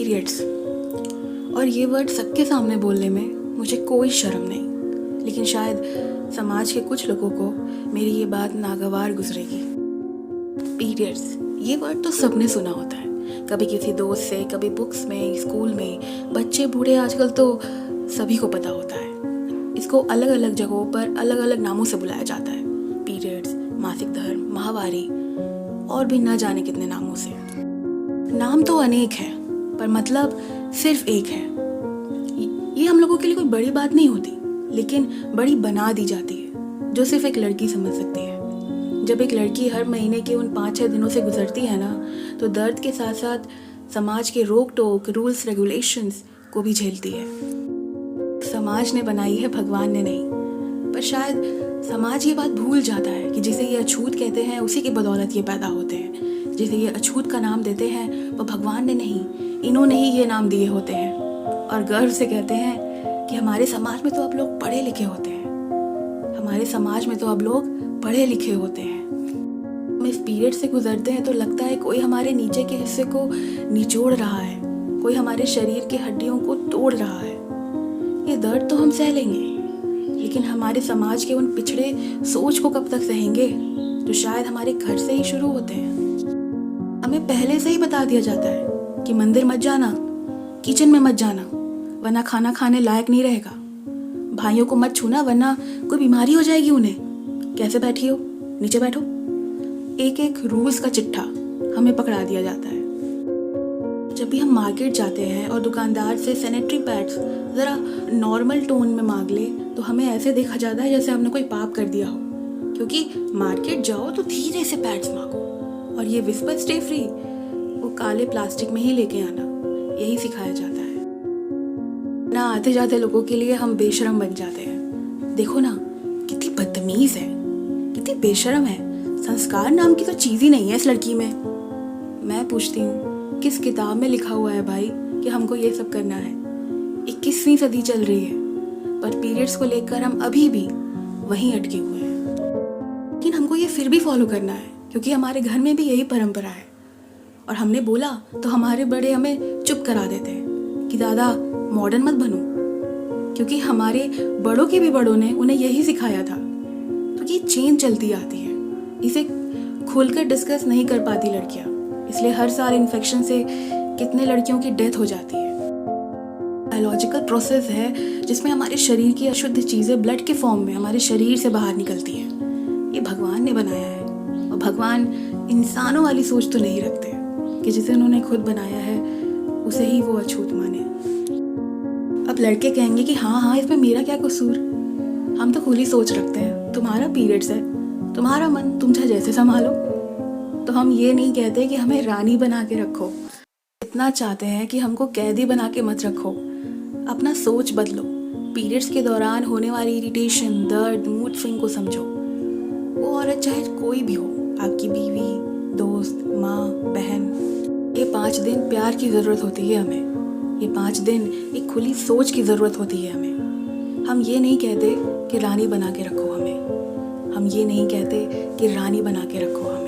Periods, और ये word सबके सामने बोलने में मुझे कोई शर्म नहीं, लेकिन शायद समाज के कुछ लोगों को मेरी ये बात नागवार गुजरेगी। पीरियड्स, ये वर्ड तो सबने सुना होता है, कभी किसी दोस्त से, कभी बुक्स में, स्कूल में, बच्चे बूढ़े आजकल तो सभी को पता होता है। इसको अलग अलग जगहों पर अलग अलग नामों से बुलाया जाता है, पीरियड्स, मासिक धर्म, माहवारी और भी न जाने कितने नामों से। नाम तो अनेक है पर मतलब सिर्फ एक है। ये हम लोगों के लिए कोई बड़ी बात नहीं होती, लेकिन बड़ी बना दी जाती है, जो सिर्फ एक लड़की समझ सकती है। जब एक लड़की हर महीने के उन 5-6 दिनों से गुजरती है ना, तो दर्द के साथ साथ समाज के रोक टोक, रूल्स रेगुलेशंस को भी झेलती है। समाज ने बनाई है, भगवान ने नहीं। पर शायद समाज ये बात भूल जाता है कि जिसे ये अछूत कहते हैं उसी की बदौलत ये पैदा होते हैं। जिसे ये अछूत का नाम देते हैं वो भगवान ने नहीं, इन्होंने ही ये नाम दिए होते हैं, और गर्व से कहते हैं कि हमारे समाज में तो अब लोग पढ़े लिखे होते हैं, हमारे समाज में तो अब लोग पढ़े लिखे होते हैं। हम इस पीरियड से गुजरते हैं तो लगता है कोई हमारे नीचे के हिस्से को निचोड़ रहा है, कोई हमारे शरीर की हड्डियों को तोड़ रहा है। ये दर्द तो हम सह लेंगे, लेकिन हमारे समाज के उन पिछड़े सोच को कब तक सहेंगे, जो शायद हमारे घर से ही शुरू होते हैं। हमें पहले से ही बता दिया जाता है कि मंदिर मत जाना, किचन में मत जाना, वरना खाना खाने लायक नहीं रहेगा। भाइयों को मत छूना वरना कोई बीमारी हो जाएगी उन्हें। कैसे बैठी हो, नीचे बैठो। एक एक रूल्स का चिट्ठा हमें पकड़ा दिया जाता है। जब भी हम मार्केट जाते हैं और दुकानदार से सैनिटरी पैड्स ज़रा नॉर्मल टोन में मांग ले, तो हमें ऐसे देखा जाता है जैसे हमने कोई पाप कर दिया हो, क्योंकि मार्केट जाओ तो धीरे से पैड्स मांगो, और ये विस्पर स्टे फ्री वो काले प्लास्टिक में ही लेके आना, यही सिखाया जाता है ना। आते जाते लोगों के लिए हम बेशरम बन जाते हैं। देखो ना, कितनी बदतमीज है, कितनी बेशरम है। संस्कार नाम की तो चीज़ ही नहीं है इस लड़की में। मैं पूछती हूँ, किस किताब में लिखा हुआ है भाई कि हमको ये सब करना है? 21वीं सदी चल रही है, पर पीरियड्स को लेकर हम अभी भी वहीं अटके हुए हैं। लेकिन हमको ये फिर भी फॉलो करना है, क्योंकि हमारे घर में भी यही परंपरा है, और हमने बोला तो हमारे बड़े हमें चुप करा देते हैं कि ज़्यादा मॉडर्न मत बनो, क्योंकि हमारे बड़ों के भी बड़ों ने उन्हें यही सिखाया था। तो ये चेन चलती आती है, इसे खुलकर डिस्कस नहीं कर पाती लड़कियाँ, इसलिए हर साल इन्फेक्शन से कितने लड़कियों की डेथ हो जाती है। बायोलॉजिकल प्रोसेस है जिसमें हमारे शरीर की अशुद्ध चीज़ें ब्लड के फॉर्म में हमारे शरीर से बाहर निकलती हैं। ये भगवान ने बनाया है, और भगवान इंसानों वाली सोच तो नहीं रखते कि जिसे उन्होंने खुद बनाया है उसे ही वो अछूत माने। अब लड़के कहेंगे कि हाँ हाँ, इसमें मेरा क्या कसूर, हम तो खुली सोच रखते हैं, तुम्हारा पीरियड्स है, तुम्हारा मन तुम चाहे जैसे संभालो। तो हम ये नहीं कहते कि हमें रानी बना के रखो, इतना चाहते हैं कि हमको कैदी बना के मत रखो। अपना सोच बदलो। पीरियड्स के दौरान होने वाली इरिटेशन, दर्द, मूड स्विंग को समझो। वो औरत चाहे कोई भी हो, आपकी बीवी, दोस्त, माँ, बहन, ये 5 दिन प्यार की ज़रूरत होती है हमें। ये 5 दिन एक खुली सोच की ज़रूरत होती है हमें। हम ये नहीं कहते कि रानी बना के रखो हमें, हम ये नहीं कहते कि रानी बना के रखो हमें।